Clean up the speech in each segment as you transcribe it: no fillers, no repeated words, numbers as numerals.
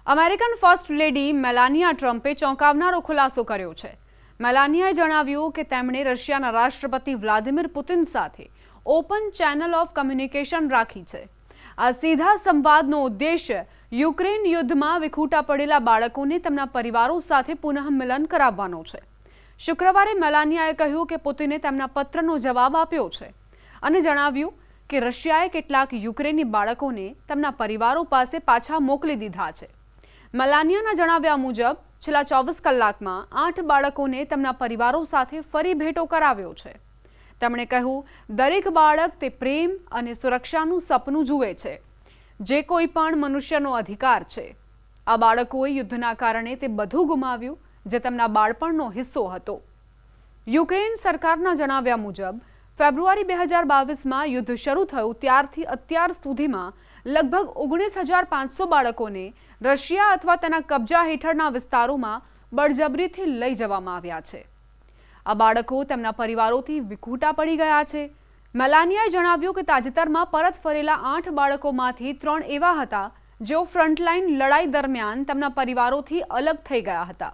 American first lady Melania ટ્રમ્પે ચોંકાવનારો ખુલાસો કર્યો છે. મેલાનિયાએ જણાવ્યું કે તેમણે રશિયાના રાષ્ટ્રપતિ વ્લાદિમીર પુતિન સાથે ઓપન ચેનલ ઓફ કમ્યુનિકેશન રાખી છે. આ સીધા સંવાદનો ઉદ્દેશ્ય યુક્રેન યુદ્ધમાં વિખૂટા પડેલા બાળકોને તેમના પરિવારો સાથે પુનઃમિલન કરાવવાનો છે. શુક્રવારે મેલાનિયાએ કહ્યું કે પુતિને તેમના પત્રનો જવાબ આપ્યો છે અને જણાવ્યું કે રશિયાએ કેટલાક યુક્રેની બાળકોને તેમના પરિવારો પાસે પાછા મોકલી દીધા છે. મેલાનિયાના જણાવ્યા મુજબ છેલ્લા 24 કલાકમાં 8 બાળકોને તેમના પરિવારો સાથે ફરી ભેટો કરાવ્યો છે. તેમણે કહ્યું, દરેક બાળક તે પ્રેમ અને સુરક્ષાનું સપનું જુએ છે, જે કોઈ પણ મનુષ્યનો અધિકાર છે. આ બાળકોએ યુદ્ધના કારણે તે બધું ગુમાવ્યું જે તેમના બાળપણનો હિસ્સો હતો. યુક્રેન સરકારના જણાવ્યા મુજબ ફેબ્રુઆરી 2022માં યુદ્ધ શરૂ થયું ત્યારથી અત્યાર સુધીમાં લગભગ 19,500 બાળકોને રશિયા અથવા તેના કબજા હેઠળના વિસ્તારોમાં બળજબરીથી લઈ જવામાં આવ્યા છે. આ બાળકો તેમના પરિવારોથી વિખૂટા પડી ગયા છે. મેલાનિયાએ જણાવ્યું કે તાજેતરમાં પરત ફરેલા 8 બાળકોમાંથી 3 એવા હતા જેઓ ફ્રન્ટલાઇન લડાઈ દરમિયાન તેમના પરિવારોથી અલગ થઈ ગયા હતા.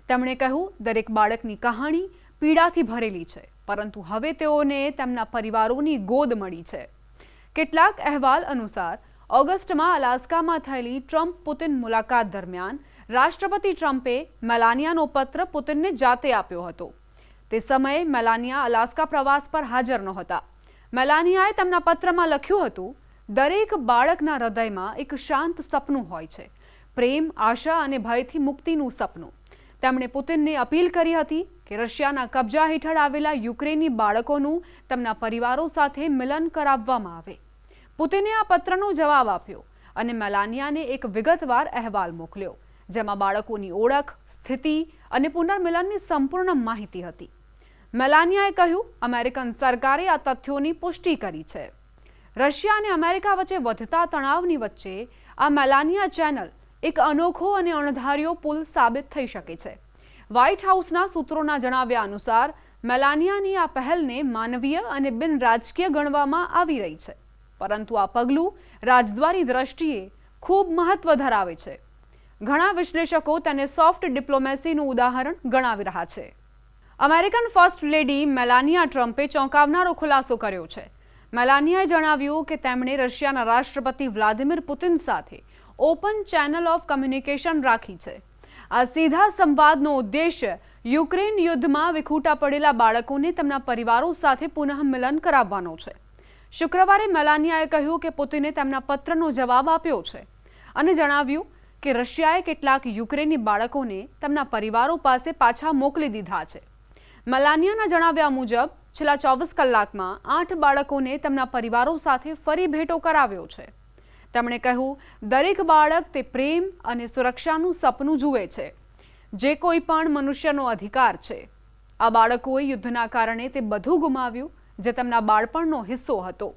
તેમણે કહ્યું, દરેક બાળકની કહાણી પીડાથી ભરેલી છે, પરંતુ હવે તેઓને તેમના પરિવારોની ગોદ મળી છે. કેટલાક અહેવાલ અનુસાર ઓગસ્ટમાં અલાસ્કામાં થયેલી ટ્રમ્પ-પુતિન મુલાકાત દરમિયાન રાષ્ટ્રપતિ ટ્રમ્પે મેલાનિયાનો પત્ર પુતિનને જાતે આપ્યો હતો. તે સમયે મેલાનિયા અલાસ્કા પ્રવાસ પર હાજર નહોતા. મેલાનિયાએ તેમના પત્રમાં લખ્યું હતું, દરેક બાળકના હૃદયમાં એક શાંત સપનું હોય છે, પ્રેમ, આશા અને ભયથી મુક્તિનું સપનું. તેમણે પુતિનને અપીલ કરી હતી કે રશિયાના કબજા હેઠળ આવેલા યુક્રેની બાળકોનું તેમના પરિવારો સાથે મિલન કરાવવામાં આવે. પુતિને આ પત્રનો જવાબ આપ્યો અને મેલાનિયાને એક વિગતવાર અહેવાલ મોકલ્યો, જેમાં બાળકોની ઓળખ, સ્થિતિ અને પુનર્મિલનની સંપૂર્ણ માહિતી હતી. મેલાનિયાએ કહ્યું, અમેરિકન સરકારે આ તથ્યોની પુષ્ટિ કરી છે. રશિયા અને અમેરિકા વચ્ચે વધતા તણાવની વચ્ચે આ મેલાનિયા ચેનલ એક અનોખો અને અણધાર્યો પુલ સાબિત થઈ શકે છે. વ્હાઇટ હાઉસના સૂત્રોના જણાવ્યા અનુસાર મેલાનિયાની આ પહેલને માનવીય અને બિન રાજકીય ગણવામાં આવી રહી છે, પરંતુ આ પગલું રાજદ્વારી દ્રષ્ટિએ ખૂબ મહત્વ ધરાવે છે. ઘણા વિશ્લેષકો તેને સોફ્ટ ડિપ્લોમેસીનું ઉદાહરણ ગણાવી રહ્યા છે. અમેરિકન ફર્સ્ટ લેડી મેલાનિયા ટ્રમ્પે ચોંકાવનારો ખુલાસો કર્યો છે. મેલાનિયાએ જણાવ્યું કે તેમણે રશિયાના રાષ્ટ્રપતિ વ્લાદિમીર પુતિન સાથે ઓપન ચેનલ ઓફ કમ્યુનિકેશન રાખી છે. આ સીધા સંવાદનો ઉદ્દેશ્ય યુક્રેન યુદ્ધમાં વિખૂટા પડેલા બાળકોને તેમના પરિવારો સાથે પુનઃમિલન કરાવવાનો છે. શુક્રવારે મેલાનિયાએ કહ્યું કે પુતિને તેમના પત્રનો જવાબ આપ્યો છે અને જણાવ્યું કે રશિયાએ કેટલાક યુક્રેની બાળકોને તેમના પરિવારો પાસે પાછા મોકલી દીધા છે. મેલાનિયાના જણાવ્યા મુજબ છેલ્લા 24 કલાકમાં 8 બાળકોને તેમના પરિવારો સાથે ફરી ભેટો કરાવ્યો છે. તેમણે કહ્યું, દરેક બાળક તે પ્રેમ અને સુરક્ષાનું સપનું જુએ છે, જે કોઈ પણ મનુષ્યનો અધિકાર છે. આ બાળકોએ યુદ્ધના કારણે તે બધું ગુમાવ્યું જે તેમના બાળપણનો હિસ્સો હતો.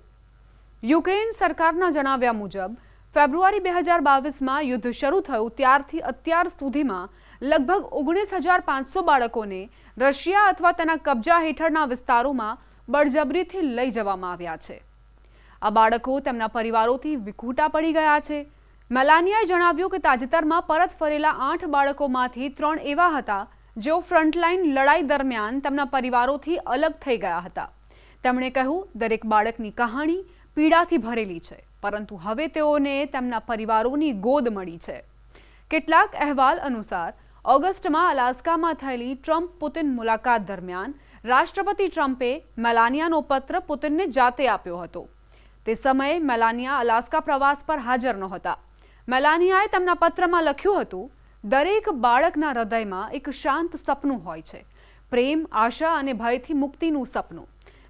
યુક્રેન સરકારના જણાવ્યા મુજબ ફેબ્રુઆરી 2022માં યુદ્ધ શરૂ થયું ત્યારથી અત્યાર સુધીમાં લગભગ 19,500 બાળકોને રશિયા અથવા તેના કબજા હેઠળના વિસ્તારોમાં બળજબરીથી લઈ જવામાં આવ્યા છે. આ બાળકો તેમના પરિવારોથી વિખૂટા પડી ગયા છે. મેલાનિયાએ જણાવ્યું કે તાજેતરમાં પરત ફરેલા 8 બાળકોમાંથી 3 એવા હતા જેઓ ફ્રન્ટલાઇન લડાઈ દરમિયાન તેમના પરિવારોથી અલગ થઈ ગયા હતા. તેમણે કહ્યું, દરેક બાળકની કહાણી પીડાથી ભરેલી છે, પરંતુ હવે તેઓને તેમના પરિવારોની ગોદ મળી છે. કેટલાક અહેવાલ અનુસાર ઓગસ્ટમાં અલાસ્કામાં થયેલી ટ્રમ્પ-પુતિન મુલાકાત દરમિયાન રાષ્ટ્રપતિ ટ્રમ્પે મેલાનિયાનો પત્ર પુતિનને જાતે આપ્યો હતો. તે સમયે મેલાનિયા અલાસ્કા પ્રવાસ પર હાજર નહોતા. મેલાનિયાએ તેમના પત્રમાં લખ્યું હતું, દરેક બાળકના હૃદયમાં એક શાંત સપનું હોય છે, પ્રેમ, આશા અને ભયથી મુક્તિનું સપનું.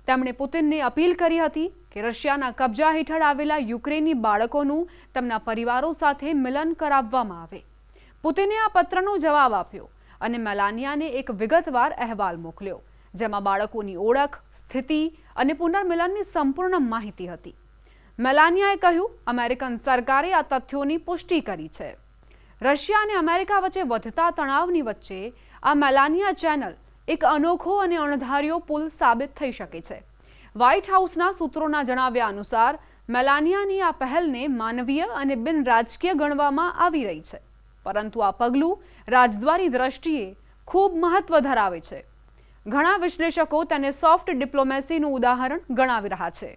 તેમણે પુતિનને અપીલ કરી હતી કે રશિયાના કબજા હેઠળ આવેલા યુક્રેની બાળકોનું તેમના પરિવારો સાથે મિલન કરાવવામાં આવે. પુતિને આ પત્રનો જવાબ આપ્યો અને મેલાનિયાને એક વિગતવાર અહેવાલ મોકલ્યો, જેમાં બાળકોની ઓળખ, સ્થિતિ અને પુનર્મિલનની સંપૂર્ણ માહિતી હતી. મેલાનિયાએ કહ્યું, અમેરિકન સરકારે આ તથ્યોની પુષ્ટિ કરી છે. રશિયા અને અમેરિકા વચ્ચે વધતા તણાવની વચ્ચે આ મેલાનિયા ચેનલ એક અનોખો અને અણધાર્યો પુલ સાબિત થઈ શકે છે. વ્હાઇટ હાઉસના સૂત્રોના જણાવ્યા અનુસાર મેલાનિયાની આ પહેલને માનવીય અને બિન રાજકીય ગણવામાં આવી રહી છે. પરંતુ આ પગલું રાજદ્વારી દ્રષ્ટિએ ખૂબ મહત્વ ધરાવે છે. ઘણા વિશ્લેષકો તેને સોફ્ટ ડિપ્લોમેસીનું ઉદાહરણ ગણાવી રહ્યા છે.